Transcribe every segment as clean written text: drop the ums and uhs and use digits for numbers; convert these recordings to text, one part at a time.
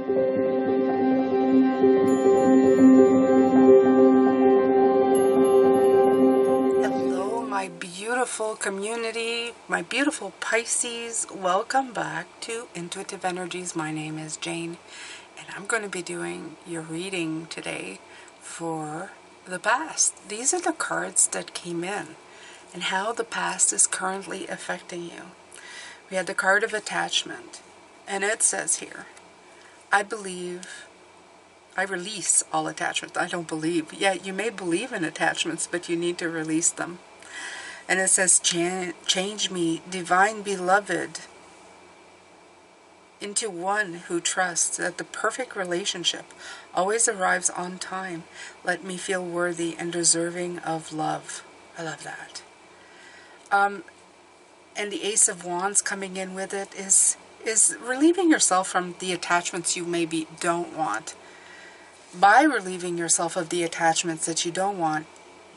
Hello, my beautiful community, my beautiful Pisces. Welcome back to Intuitive Energies. My name is Jane, and I'm going to be doing your reading today for the past. These are the cards that came in and how the past is currently affecting you. We had the card of attachment, and it says here, I release all attachments. I don't believe. Yeah, you may believe in attachments, but you need to release them. And it says, change me, divine beloved, into one who trusts that the perfect relationship always arrives on time. Let me feel worthy and deserving of love. I love that. And the Ace of Wands coming in with it is relieving yourself from the attachments you maybe don't want. By relieving yourself of the attachments that you don't want,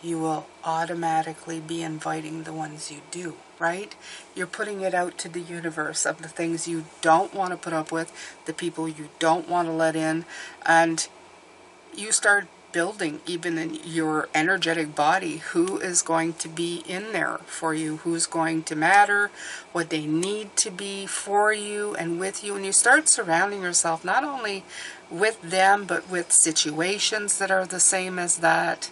you will automatically be inviting the ones you do, right? You're putting it out to the universe of the things you don't want to put up with, the people you don't want to let in, and you start building, even in your energetic body, who is going to be in there for you, who's going to matter, what they need to be for you and with you. And you start surrounding yourself not only with them, but with situations that are the same as that,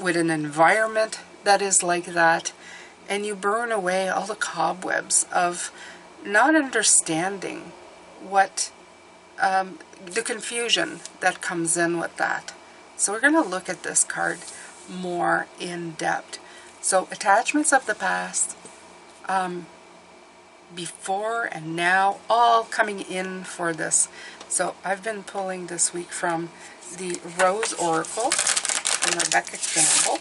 with an environment that is like that, and you burn away all the cobwebs of not understanding what the confusion that comes in with that. So we're going to look at this card more in depth. So attachments of the past, before and now, all coming in for this. So I've been pulling this week from the Rose Oracle and Rebecca Campbell.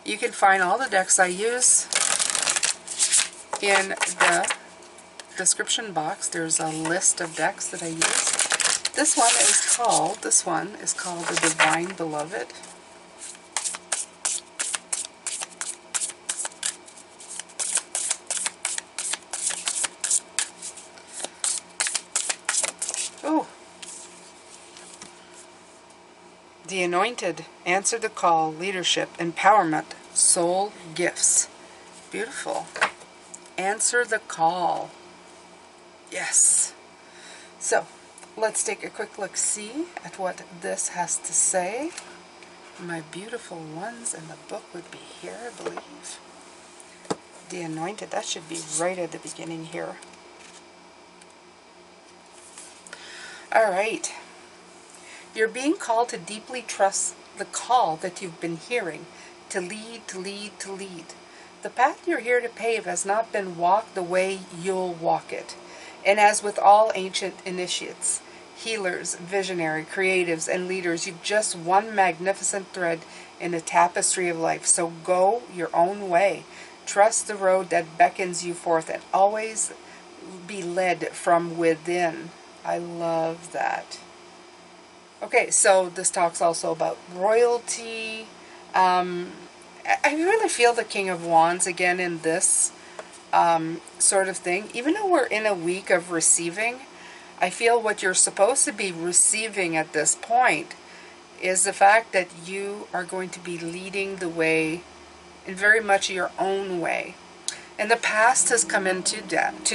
You can find all the decks I use in the description box. There's a list of decks that I use. This one is called the Divine Beloved. Oh. The Anointed, Answer the Call, Leadership, Empowerment, Soul Gifts. Beautiful. Answer the Call. Yes. So, let's take a quick look-see at what this has to say. My beautiful ones in the book would be here, I believe. The Anointed, that should be right at the beginning here. Alright. You're being called to deeply trust the call that you've been hearing, to lead, to lead, to lead. The path you're here to pave has not been walked the way you'll walk it. And as with all ancient initiates, healers, visionary, creatives, and leaders, you've just one magnificent thread in the tapestry of life. So go your own way. Trust the road that beckons you forth and always be led from within. I love that. Okay, so this talks also about royalty. I really feel the King of Wands again in this sort of thing. Even though we're in a week of receiving, I feel what you're supposed to be receiving at this point is the fact that you are going to be leading the way in very much your own way. And the past has come in to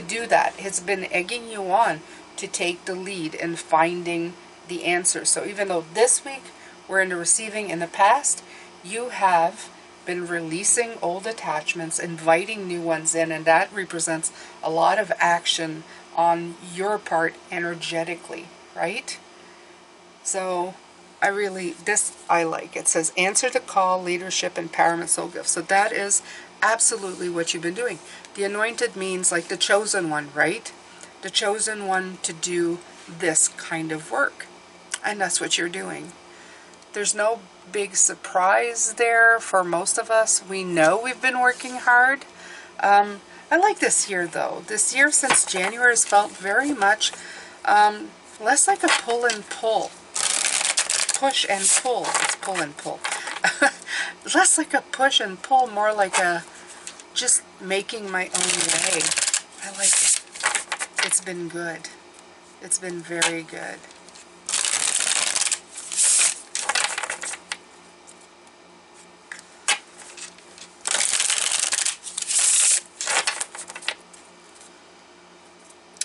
do that. It's been egging you on to take the lead in finding the answer. So even though this week we're in the receiving, in the past you have been releasing old attachments, inviting new ones in, and that represents a lot of action on your part energetically, right? So I like. It says answer the call, leadership, empowerment, soul gifts. So that is absolutely what you've been doing. The Anointed means like the chosen one, right? The chosen one to do this kind of work. And that's what you're doing. There's no big surprise there for most of us. We know we've been working hard. I like this year, though. This year since January has felt very much less like a pull and pull. Push and pull. It's pull and pull. Less like a push and pull, more like a just making my own way. I like it. It's been good. It's been very good.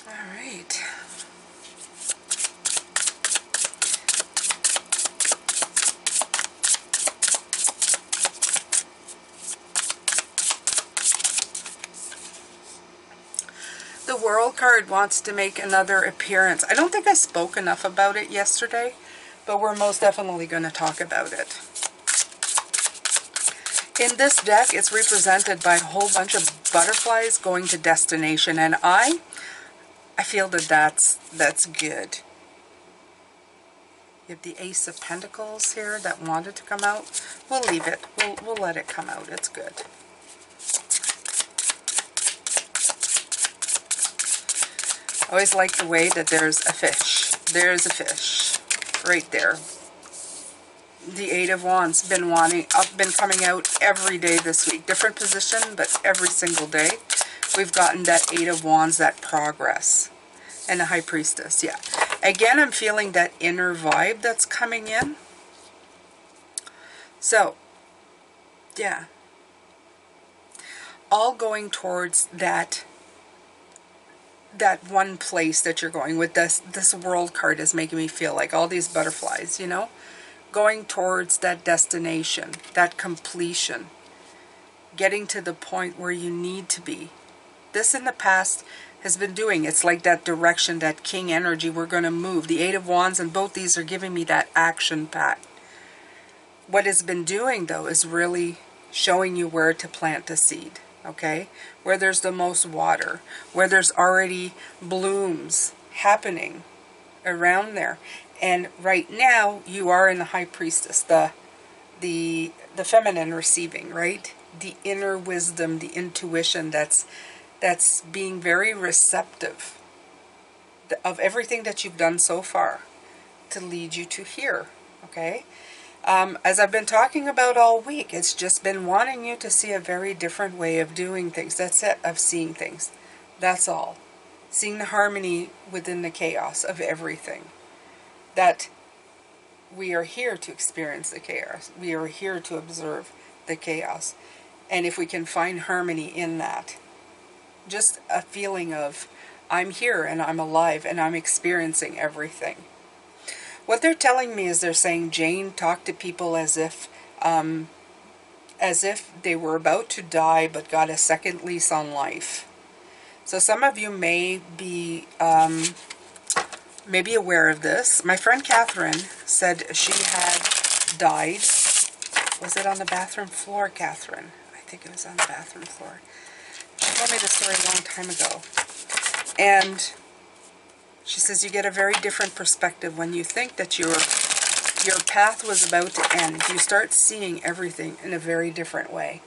All right. The World card wants to make another appearance. I don't think I spoke enough about it yesterday, but we're most definitely going to talk about it. In this deck, it's represented by a whole bunch of butterflies going to destination, and I feel that that's good. You have the Ace of Pentacles here that wanted to come out. We'll leave it. We'll let it come out. It's good. I always like the way that there's a fish. There's a fish right there. The Eight of Wands been coming out every day this week. Different position, but every single day we've gotten that Eight of Wands, that progress. And the High Priestess, yeah. Again, I'm feeling that inner vibe that's coming in. So, yeah. All going towards that one place that you're going with. This World card is making me feel like all these butterflies, you know, going towards that destination, that completion, getting to the point where you need to be. This in the past has been doing, it's like that direction, that king energy, we're going to move. The Eight of Wands and both these are giving me that action pack. What it's been doing though is really showing you where to plant the seed. Okay, where there's the most water, where there's already blooms happening around there. And right now you are in the High Priestess, the feminine receiving, right? The inner wisdom, the intuition that's being very receptive of everything that you've done so far to lead you to here. Okay. As I've been talking about all week, it's just been wanting you to see a very different way of doing things. That's it, of seeing things. That's all. Seeing the harmony within the chaos of everything. That we are here to experience the chaos. We are here to observe the chaos. And if we can find harmony in that, just a feeling of, I'm here and I'm alive and I'm experiencing everything. What they're telling me is they're saying, Jane, talk to people as if they were about to die but got a second lease on life. So some of you may be aware of this. My friend Catherine said she had died. Was it on the bathroom floor, Catherine? I think it was on the bathroom floor. She told me the story a long time ago. And she says you get a very different perspective when you think that your path was about to end. You start seeing everything in a very different way.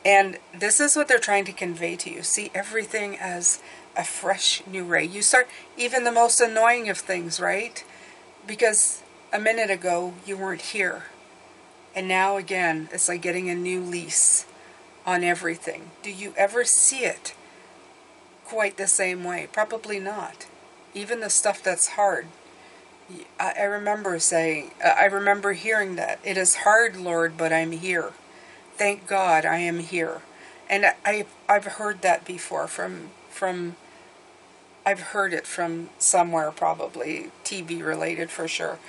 And this is what they're trying to convey to you. See everything as a fresh new ray. You start, even the most annoying of things, right? Because a minute ago you weren't here. And now again, it's like getting a new lease on everything. Do you ever see it quite the same way? Probably not. Even the stuff that's hard. I remember hearing that. It is hard, Lord, but I'm here. Thank God I am here. And I've heard that before I've heard it from somewhere, probably TV related for sure.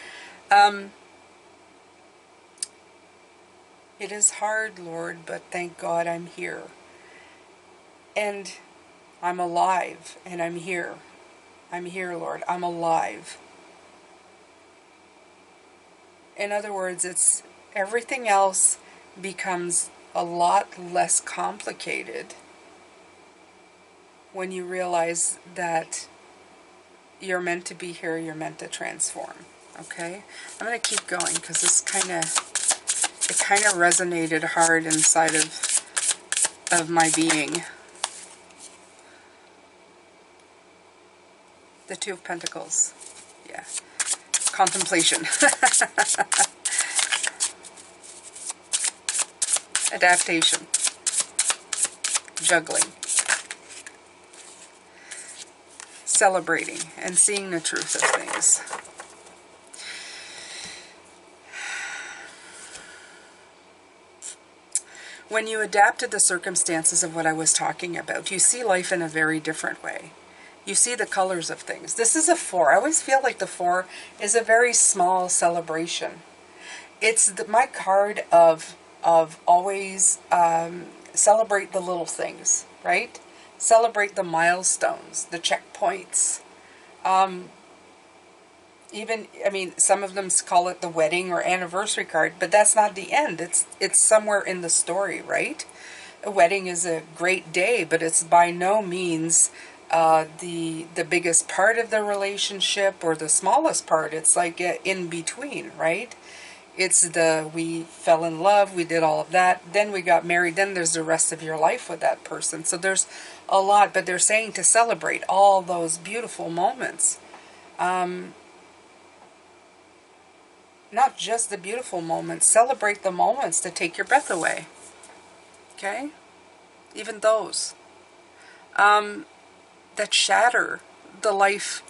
It is hard, Lord, but thank God I'm here. And I'm alive and I'm here. I'm here, Lord. I'm alive. In other words, it's everything else becomes a lot less complicated when you realize that you're meant to be here, you're meant to transform. Okay? I'm going to keep going because this kind of resonated hard inside of my being. The Two of Pentacles. Yeah. Contemplation. Adaptation. Juggling. celebrating and seeing the truth of things. When you adapt to the circumstances of what I was talking about, you see life in a very different way. You see the colors of things. This is a 4. I always feel like the 4 is a very small celebration. It's my card of always celebrate the little things, right? Celebrate the milestones, the checkpoints. Even, I mean, some of them call it the wedding or anniversary card, but that's not the end. It's somewhere in the story, right? A wedding is a great day, but it's by no means the biggest part of the relationship or the smallest part. It's like in between, right? It's we fell in love, we did all of that, then we got married, then there's the rest of your life with that person. So there's a lot, but they're saying to celebrate all those beautiful moments. Not just the beautiful moments, celebrate the moments that take your breath away. Okay? Even those. That shatter the life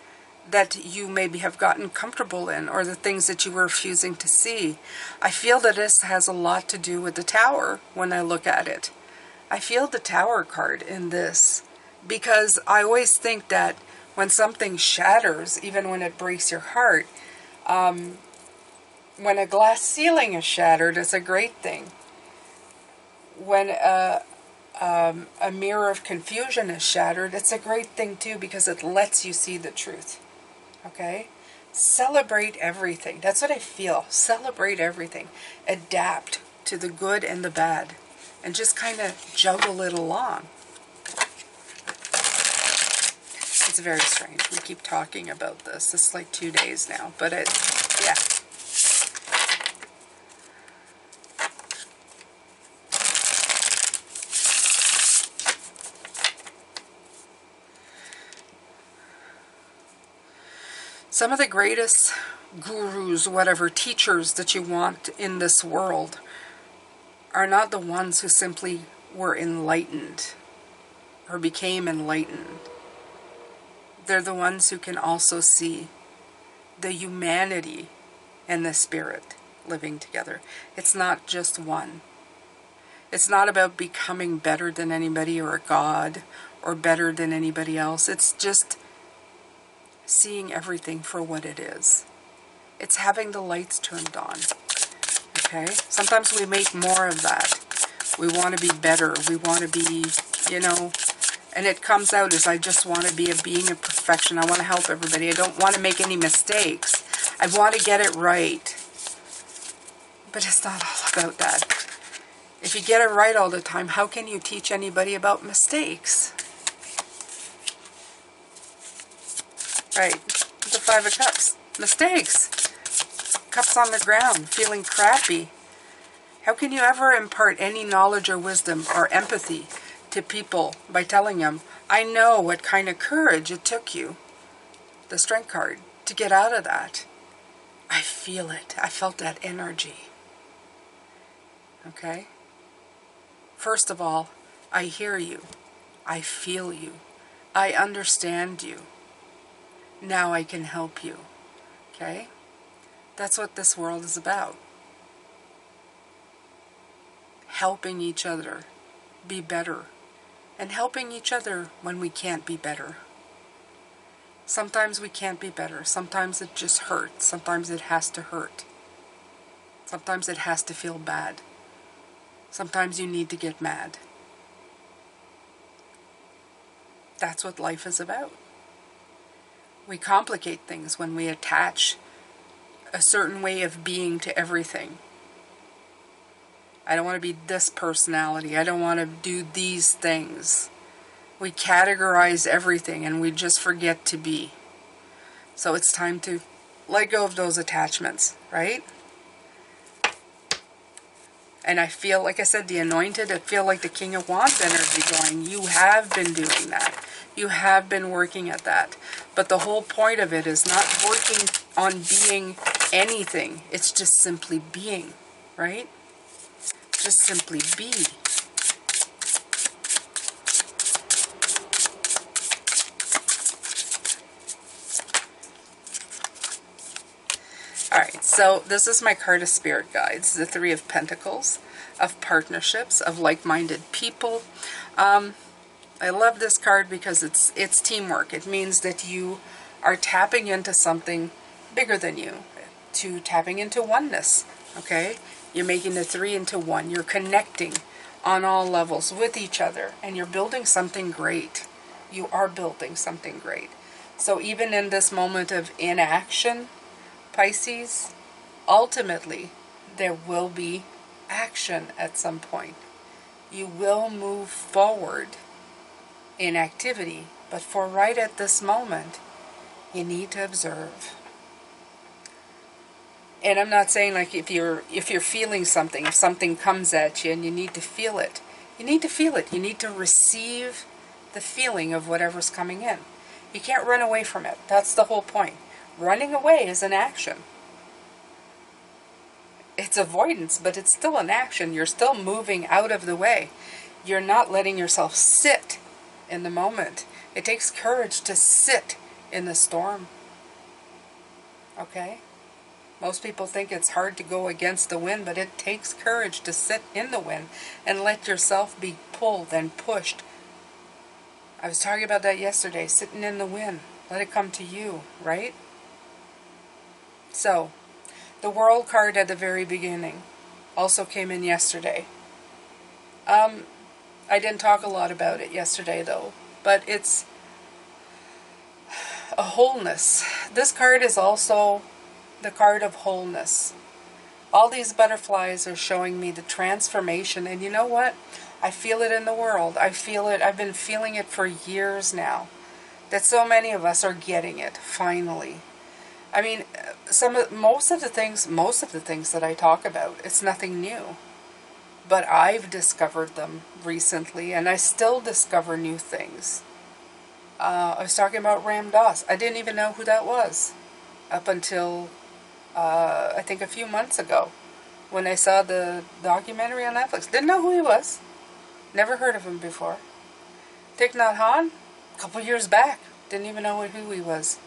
that you maybe have gotten comfortable in, or the things that you were refusing to see. I feel that this has a lot to do with the Tower when I look at it. I feel the Tower card in this, because I always think that when something shatters, even when it breaks your heart, when a glass ceiling is shattered, it's a great thing. When a mirror of confusion is shattered, it's a great thing too, because it lets you see the truth. Okay? Celebrate everything. That's what I feel. Celebrate everything. Adapt to the good and the bad. And just kind of juggle it along. It's very strange. We keep talking about this. It's like 2 days now. But yeah. Some of the greatest gurus, whatever, teachers that you want in this world are not the ones who simply were enlightened or became enlightened. They're the ones who can also see the humanity and the spirit living together. It's not just one. It's not about becoming better than anybody or a god or better than anybody else. It's just seeing everything for what it is. It's having the lights turned on. Okay? Sometimes we make more of that. We want to be better. We want to be, and it comes out as I just want to be a being of perfection. I want to help everybody. I don't want to make any mistakes. I want to get it right. But it's not all about that. If you get it right all the time, how can you teach anybody about mistakes? Right, the 5 of Cups. Mistakes. Cups on the ground, feeling crappy. How can you ever impart any knowledge or wisdom or empathy to people by telling them, I know what kind of courage it took you, the Strength card, to get out of that. I feel it. I felt that energy. Okay? First of all, I hear you. I feel you. I understand you. Now I can help you. Okay? That's what this world is about. Helping each other be better. And helping each other when we can't be better. Sometimes we can't be better. Sometimes it just hurts. Sometimes it has to hurt. Sometimes it has to feel bad. Sometimes you need to get mad. That's what life is about. We complicate things when we attach a certain way of being to everything. I don't want to be this personality. I don't want to do these things. We categorize everything and we just forget to be. So it's time to let go of those attachments, right? And I feel, like I said, the Anointed, I feel like the King of Wands energy going, you have been doing that. You have been working at that. But the whole point of it is not working on being anything. It's just simply being, right? Just simply be. Alright, so this is my card of spirit guides, the Three of Pentacles, of partnerships, of like-minded people. I love this card because it's teamwork. It means that you are tapping into something bigger than you, to tapping into oneness, okay? You're making the three into one. You're connecting on all levels with each other, and you're building something great. You are building something great. So even in this moment of inaction, Pisces, ultimately, there will be action at some point. You will move forward in activity, but for right at this moment, you need to observe. And I'm not saying like if you're feeling something, if something comes at you and you need to feel it, you need to feel it. You need to receive the feeling of whatever's coming in. You can't run away from it. That's the whole point. Running away is an action. It's avoidance, but it's still an action. You're still moving out of the way. You're not letting yourself sit in the moment. It takes courage to sit in the storm. Okay? Most people think it's hard to go against the wind, but it takes courage to sit in the wind and let yourself be pulled and pushed. I was talking about that yesterday, sitting in the wind. Let it come to you, right? So, the World card at the very beginning also came in yesterday. I didn't talk a lot about it yesterday though, but it's a wholeness. This card is also the card of wholeness. All these butterflies are showing me the transformation, and you know what? I feel it in the world. I feel it. I've been feeling it for years now. That so many of us are getting it finally. I mean, most of the things that I talk about, it's nothing new. But I've discovered them recently, and I still discover new things. I was talking about Ram Dass. I didn't even know who that was up until I think a few months ago when I saw the documentary on Netflix. Didn't know who he was. Never heard of him before. Thich Nhat Hanh, a couple years back. Didn't even know who he was.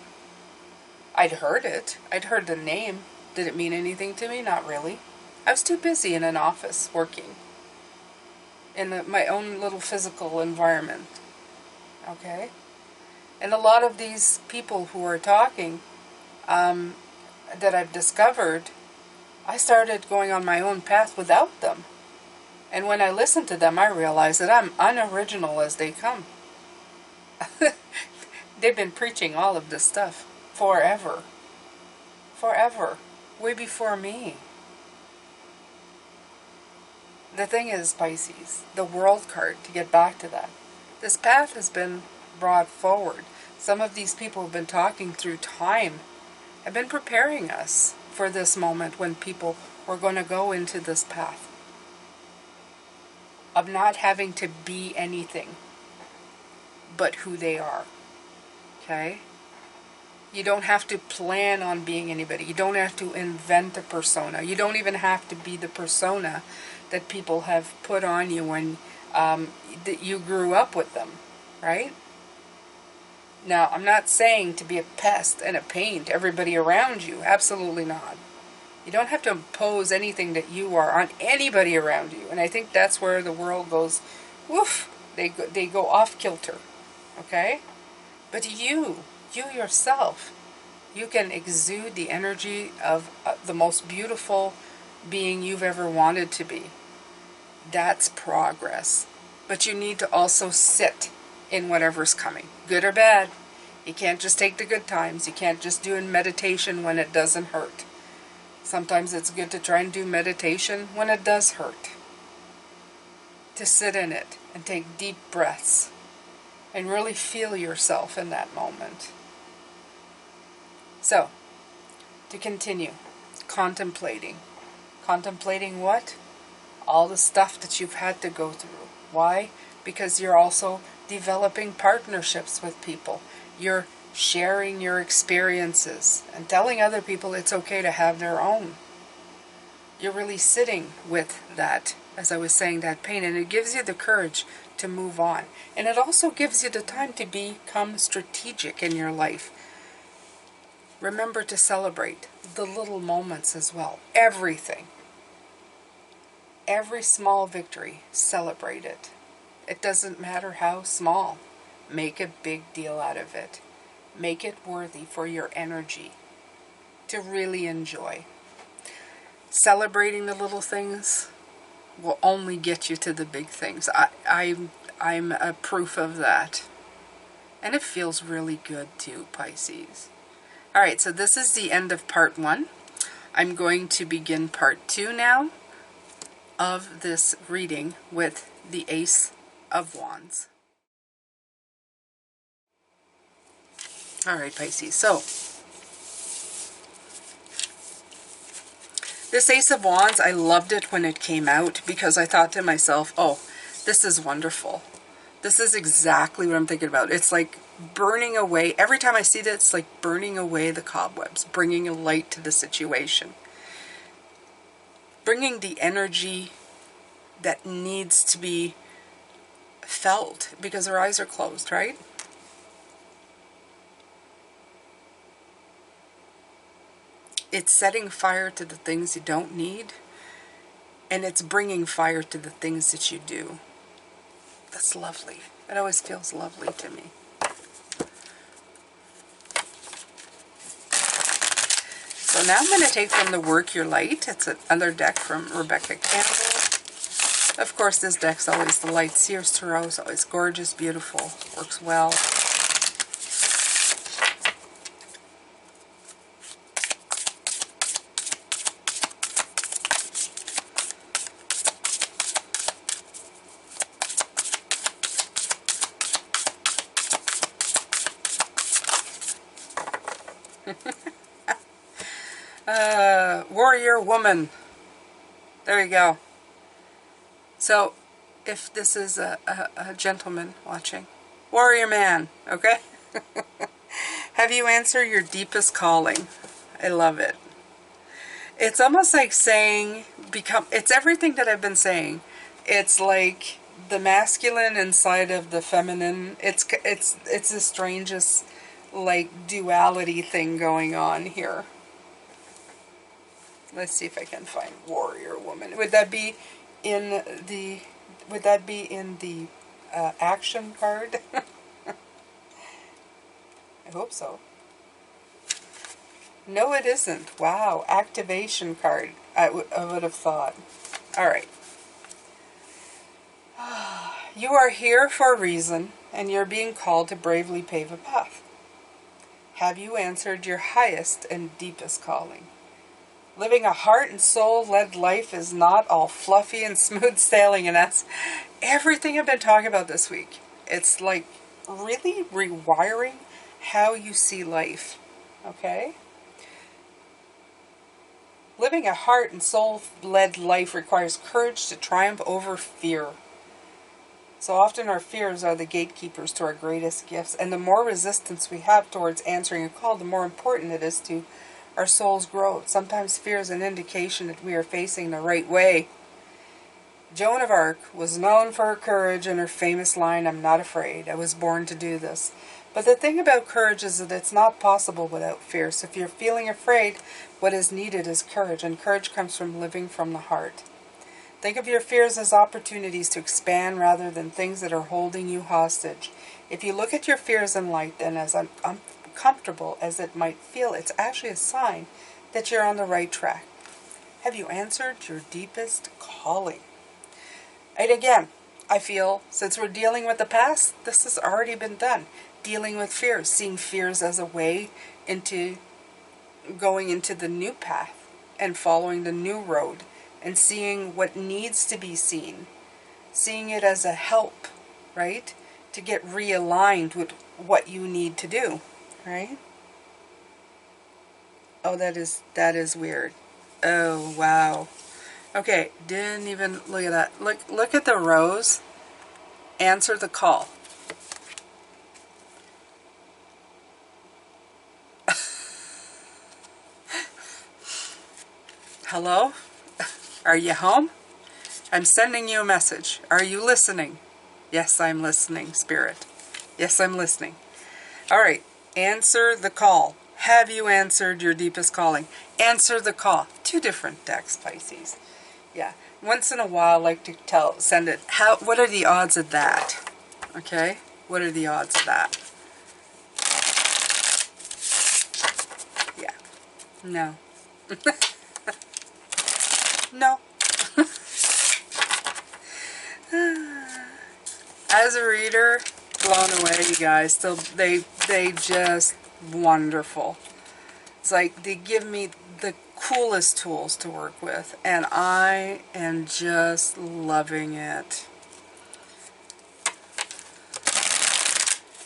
I'd heard it. I'd heard the name. Did it mean anything to me? Not really. I was too busy in an office working in my own little physical environment. Okay? And a lot of these people who are talking that I've discovered, I started going on my own path without them. And when I listen to them, I realize that I'm unoriginal as they come. They've been preaching all of this stuff forever. Forever. Way before me. The thing is, Pisces, the World card, to get back to that, this path has been brought forward. Some of these people have been talking through time, have been preparing us for this moment when people were going to go into this path of not having to be anything but who they are. Okay? You don't have to plan on being anybody. You don't have to invent a persona. You don't even have to be the persona that people have put on you when that you grew up with them, right? Now, I'm not saying to be a pest and a pain to everybody around you. Absolutely not. You don't have to impose anything that you are on anybody around you. And I think that's where the world goes, woof, they go off kilter, okay? But you yourself, you can exude the energy of the most beautiful being you've ever wanted to be. That's progress. But you need to also sit in whatever's coming, good or bad. You can't just take the good times. You can't just do meditation when it doesn't hurt. Sometimes it's good to try and do meditation when it does hurt. To sit in it and take deep breaths and really feel yourself in that moment. So, to continue, contemplating. Contemplating what? All the stuff that you've had to go through. Why? Because you're also developing partnerships with people. You're sharing your experiences and telling other people it's okay to have their own. You're really sitting with that, as I was saying, that pain, and it gives you the courage to move on. And it also gives you the time to become strategic in your life. Remember to celebrate the little moments as well. Everything. Every small victory, celebrate it. It doesn't matter how small. Make a big deal out of it. Make it worthy for your energy to really enjoy. Celebrating the little things will only get you to the big things. I'm a proof of that. And it feels really good too, Pisces. Alright, so this is the end of part 1. I'm going to begin part 2 now of this reading with the Ace of Wands. Alright, Pisces, so this Ace of Wands, I loved it when it came out because I thought to myself, oh, this is wonderful. This is exactly what I'm thinking about. It's like burning away, every time I see that, it's like burning away the cobwebs, bringing a light to the situation. Bringing the energy that needs to be felt because our eyes are closed, right? It's setting fire to the things you don't need, and it's bringing fire to the things that you do. That's lovely. It always feels lovely to me. So now I'm going to take from the Work Your Light. It's another deck from Rebecca Campbell. Of course, this deck's always the Light Sears Tarot. It's always gorgeous, beautiful, works well. Warrior Woman. There you go. So, if this is a gentleman watching, Warrior Man, okay? Have you answered your deepest calling? I love it. It's almost like saying, it's everything that I've been saying. It's like the masculine inside of the feminine. It's the strangest, like, duality thing going on here. Let's see if I can find Warrior Woman. Would that be in the action card? I hope so. No, it isn't. Wow, activation card. I would have thought. All right. You are here for a reason, and you're being called to bravely pave a path. Have you answered your highest and deepest calling? Living a heart and soul-led life is not all fluffy and smooth sailing, and that's everything I've been talking about this week. It's like really rewiring how you see life, okay? Living a heart and soul-led life requires courage to triumph over fear. So often our fears are the gatekeepers to our greatest gifts, and the more resistance we have towards answering a call, the more important it is to our soul's growth. Sometimes fear is an indication that we are facing the right way. Joan of Arc was known for her courage and her famous line, "I'm not afraid, I was born to do this." But the thing about courage is that it's not possible without fear. So if you're feeling afraid, what is needed is courage, and courage comes from living from the heart. Think of your fears as opportunities to expand rather than things that are holding you hostage. If you look at your fears in light, then as uncomfortable as it might feel, it's actually a sign that you're on the right track. Have you answered your deepest calling? And again, I feel since we're dealing with the past, this has already been done. Dealing with fears, seeing fears as a way into going into the new path and following the new road and seeing what needs to be seen. Seeing it as a help, right? To get realigned with what you need to do, right? Oh, that is weird. Oh, wow. Okay, didn't even look at that. Look at the rose. Answer the call. Hello? Are you home? I'm sending you a message. Are you listening? Yes, I'm listening, Spirit. Yes, I'm listening. All right, answer the call. Have you answered your deepest calling? Answer the call. 2 different decks, Pisces. Yeah. Once in a while, I like to send it. What are the odds of that? Okay? What are the odds of that? Yeah. No. No. As a reader, blown away, you guys. So they just wonderful. It's like they give me the coolest tools to work with, and I am just loving it.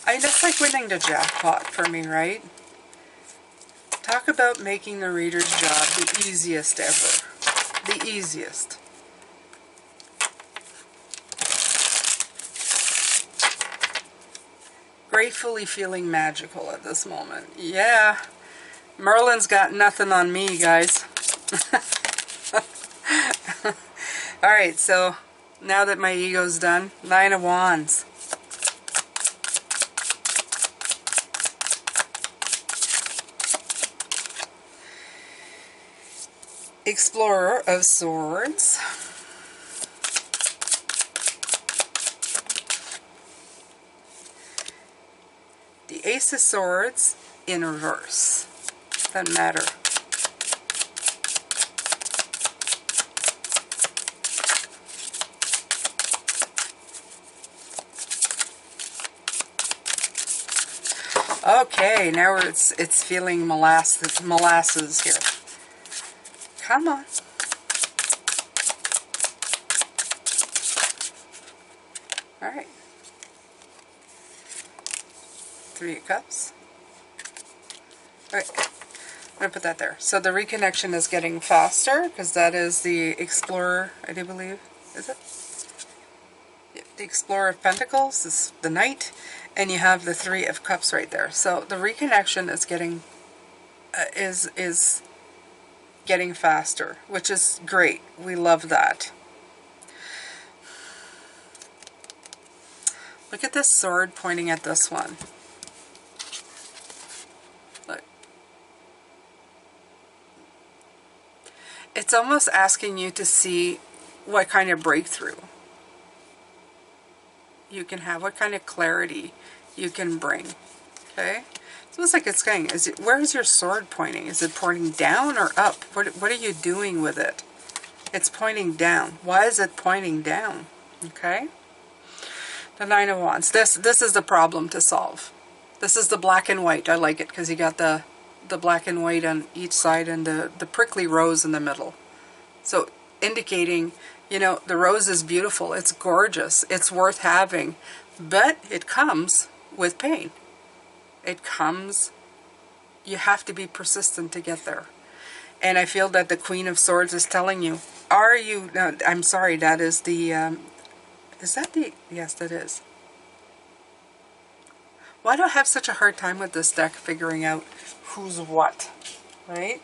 I mean, that's like winning the jackpot for me, right? Talk about making the reader's job the easiest ever. The easiest. Gratefully feeling magical at this moment. Yeah. Merlin's got nothing on me, guys. Alright, so now that my ego's done, 9 of Wands. Explorer of Swords. The Ace of Swords in reverse. Doesn't matter. Okay, now it's feeling molasses here. Come on. All right. 3 of Cups. All right. I'm going to put that there. So the reconnection is getting faster because that is the Explorer, I do believe. Is it? Yeah, the Explorer of Pentacles is the Knight, and you have the 3 of Cups right there. So the reconnection is getting is getting faster, which is great. We love that. Look at this sword pointing at this one. Look. It's almost asking you to see what kind of breakthrough you can have, what kind of clarity you can bring. Okay? It's almost like it's saying, where is your sword pointing? Is it pointing down or up? What are you doing with it? It's pointing down. Why is it pointing down? Okay? The 9 of Wands. This is the problem to solve. This is the black and white. I like it because you got the black and white on each side and the prickly rose in the middle. So indicating, you know, the rose is beautiful. It's gorgeous. It's worth having. But it comes with pain. It comes, you have to be persistent to get there. And I feel that the Queen of Swords is telling you, are you, no, I'm sorry, that is the, is that the, yes, that is. Why do I have such a hard time with this deck figuring out who's what, right?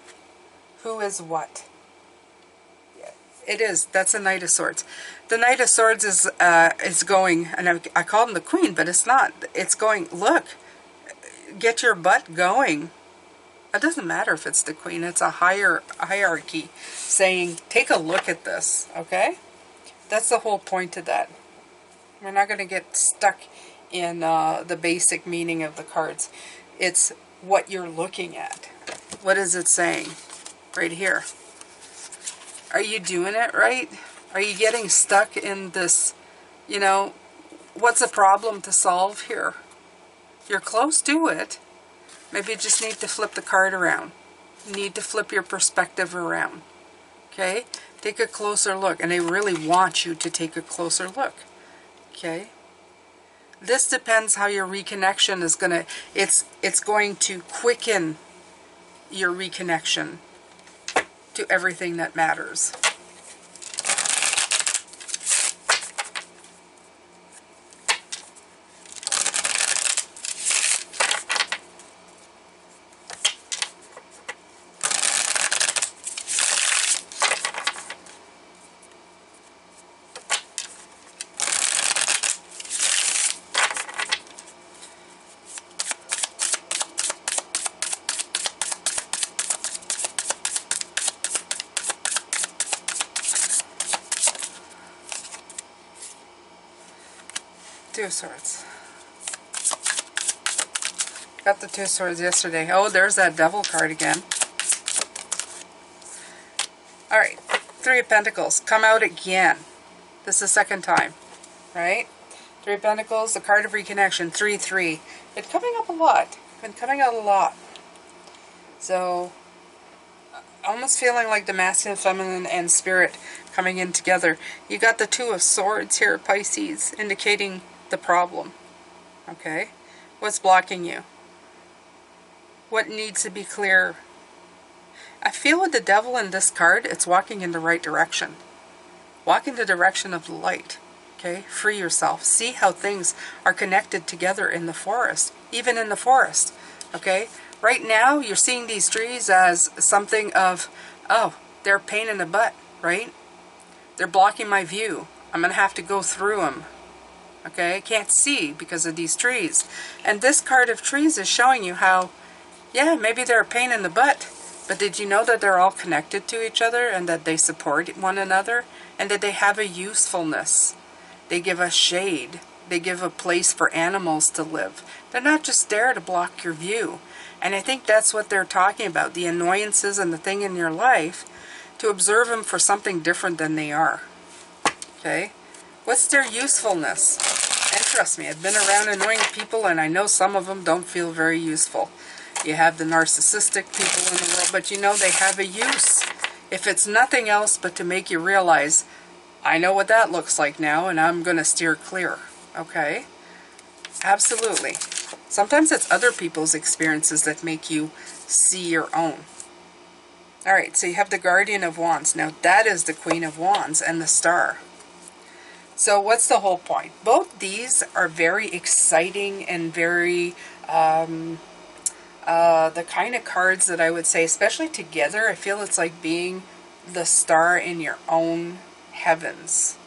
Who is what? Yeah, it is, that's a Knight of Swords. The Knight of Swords is going, and I call him the Queen, but it's not. It's going, look, get your butt going. It doesn't matter if it's the Queen. It's a hierarchy saying, take a look at this, okay? That's the whole point of that. We're not going to get stuck in the basic meaning of the cards. It's what you're looking at. What is it saying? Right here. Are you doing it right? Are you getting stuck in this, you know, what's a problem to solve here? You're close to it. Maybe you just need to flip the card around. You need to flip your perspective around. Okay? Take a closer look. And I really want you to take a closer look. Okay? This depends how your reconnection is going to, it's going to quicken your reconnection to everything that matters. Two of Swords. Got the Two of Swords yesterday. Oh, there's that Devil card again. Alright, Three of Pentacles. Come out again. This is the second time, right? Three of Pentacles, the card of reconnection. 3-3. Been coming up a lot. Been coming out a lot. So, almost feeling like the masculine, feminine, and spirit coming in together. You got the Two of Swords here, Pisces, indicating the problem. Okay? What's blocking you? What needs to be clear? I feel with the Devil in this card, it's walking in the right direction. Walk in the direction of the light. Okay? Free yourself. See how things are connected together in the forest. Even in the forest. Okay? Right now, you're seeing these trees as something of, oh, they're a pain in the butt, right? They're blocking my view. I'm going to have to go through them. Okay? I can't see because of these trees. And this card of trees is showing you how, yeah, maybe they're a pain in the butt. But did you know that they're all connected to each other and that they support one another and that they have a usefulness? They give us shade. They give a place for animals to live. They're not just there to block your view. And I think that's what they're talking about, the annoyances and the thing in your life, to observe them for something different than they are. Okay? What's their usefulness? And trust me, I've been around annoying people and I know some of them don't feel very useful. You have the narcissistic people in the world, but you know they have a use. If it's nothing else but to make you realize, I know what that looks like now, and I'm going to steer clear. Okay? Absolutely. Sometimes it's other people's experiences that make you see your own. Alright, so you have the Guardian of Wands. Now that is the Queen of Wands and the Star. So what's the whole point? Both these are very exciting and very... the kind of cards that I would say, especially together, I feel it's like being the star in your own heavens.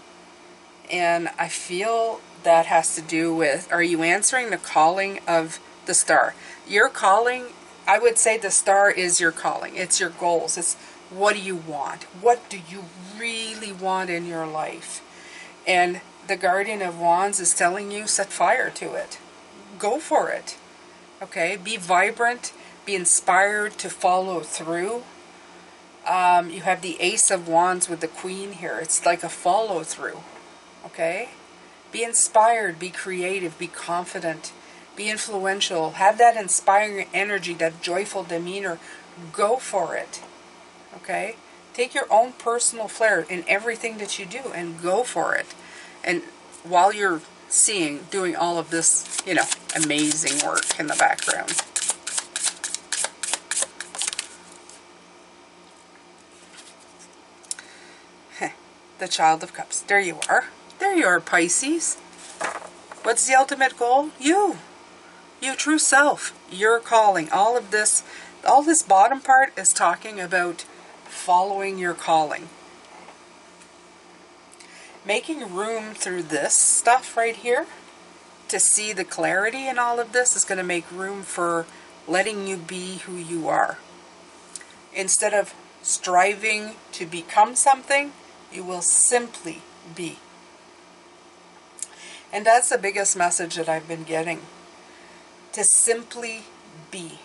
And I feel that has to do with, are you answering the calling of the star? Your calling, I would say the star is your calling. It's your goals. It's what do you want? What do you really want in your life? And the Guardian of Wands is telling you, set fire to it. Go for it. Okay, be vibrant, be inspired to follow through. You have the Ace of Wands with the Queen here. It's like a follow through. Okay, be inspired, be creative, be confident, be influential. Have that inspiring energy, that joyful demeanor. Go for it. Okay, take your own personal flair in everything that you do and go for it. And while you're doing all of this, you know, amazing work in the background. The Child of Cups. There you are. There you are, Pisces. What's the ultimate goal? You. Your true self. Your calling. All this bottom part is talking about following your calling. Making room through this stuff right here to see the clarity in all of this is going to make room for letting you be who you are. Instead of striving to become something, you will simply be. And that's the biggest message that I've been getting. To simply be.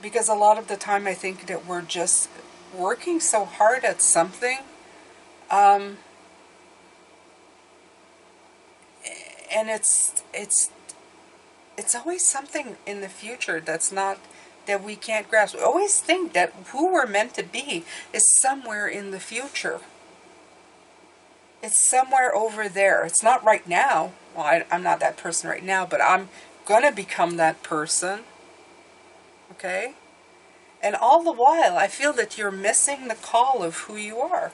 Because a lot of the time I think that we're just working so hard at something, and it's always something in the future that's not, that we can't grasp. We always think that who we're meant to be is somewhere in the future. It's somewhere over there. It's not right now. Well, I'm not that person right now, but I'm going to become that person. Okay? And all the while, I feel that you're missing the call of who you are.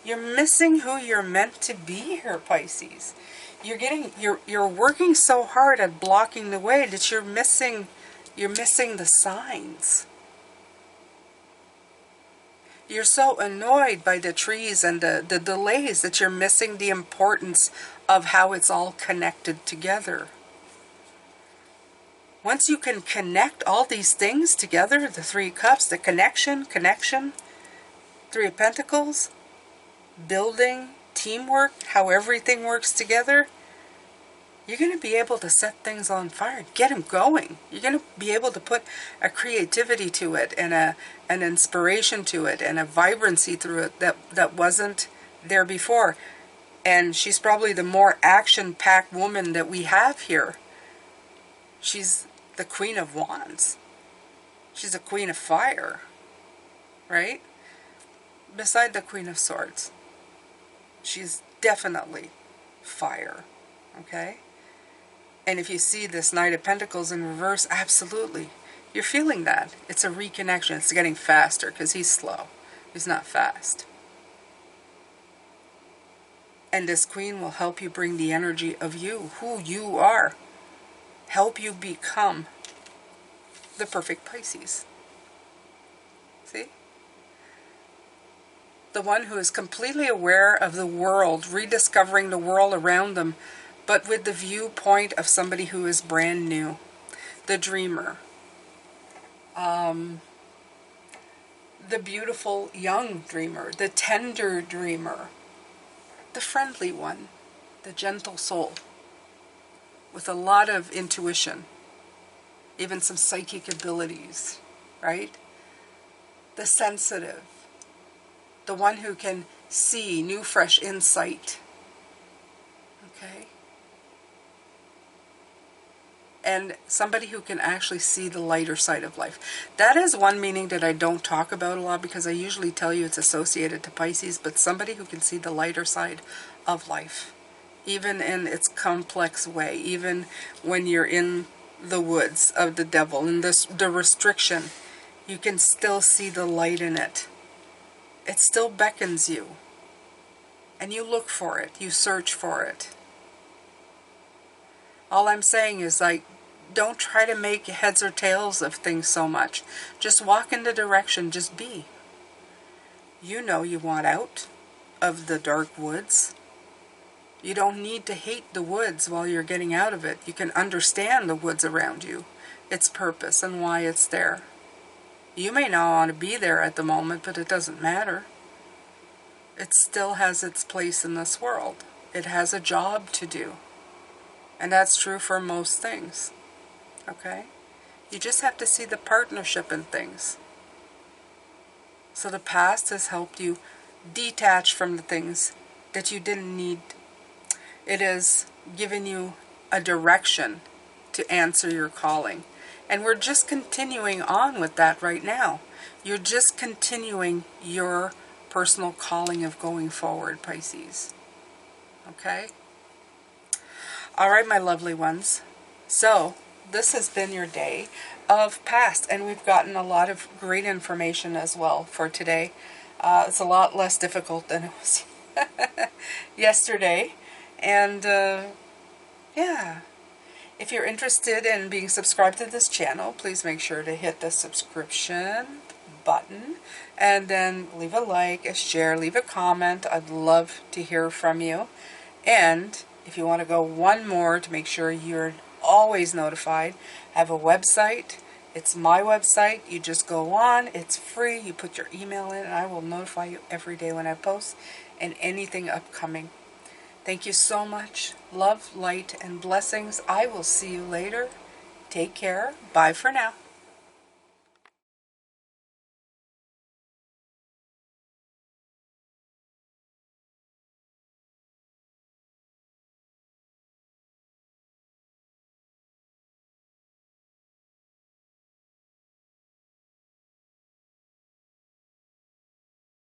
You're missing who you're meant to be here, Pisces. You're working so hard at blocking the way that you're missing the signs. You're so annoyed by the trees and the delays that you're missing the importance of how it's all connected together. Once you can connect all these things together, the Three of Cups, the connection, Three of Pentacles, building, teamwork, how everything works together, You're going to be able to set things on fire, get them going. You're going to be able to put a creativity to it and an inspiration to it and a vibrancy through it that wasn't there before. And she's probably the more action-packed woman that we have here. She's the Queen of Wands. She's a Queen of Fire, right? Beside the Queen of Swords. She's definitely fire, okay? And if you see this Knight of Pentacles in reverse, absolutely. You're feeling that. It's a reconnection. It's getting faster because he's slow. He's not fast. And this Queen will help you bring the energy of you, who you are. Help you become the perfect Pisces. See? The one who is completely aware of the world, rediscovering the world around them, but with the viewpoint of somebody who is brand new. The dreamer. The beautiful young dreamer. The tender dreamer. The friendly one. The gentle soul. With a lot of intuition. Even some psychic abilities. Right? The sensitive. The one who can see new, fresh insight. Okay? And somebody who can actually see the lighter side of life. That is one meaning that I don't talk about a lot because I usually tell you it's associated to Pisces, but somebody who can see the lighter side of life, even in its complex way, even when you're in the woods of the devil and the restriction, you can still see the light in it. It still beckons you, and you look for it, you search for it. All I'm saying is, like, don't try to make heads or tails of things so much. Just walk in the direction, just be. You know you want out of the dark woods. You don't need to hate the woods while you're getting out of it. You can understand the woods around you, its purpose and why it's there. You may not want to be there at the moment, but it doesn't matter. It still has its place in this world. It has a job to do. And that's true for most things. Okay? You just have to see the partnership in things. So the past has helped you detach from the things that you didn't need. It has given you a direction to answer your calling. And we're just continuing on with that right now. You're just continuing your personal calling of going forward, Pisces. Okay? All right, my lovely ones. So, this has been your day of past, and we've gotten a lot of great information as well for today. It's a lot less difficult than it was yesterday. And, yeah. If you're interested in being subscribed to this channel, please make sure to hit the subscription button and then leave a like, a share, leave a comment. I'd love to hear from you. And if you want to go one more to make sure you're always notified, I have a website. It's my website. You just go on. It's free. You put your email in and I will notify you every day when I post and anything upcoming. Thank you so much. Love, light, and blessings. I will see you later. Take care. Bye for now.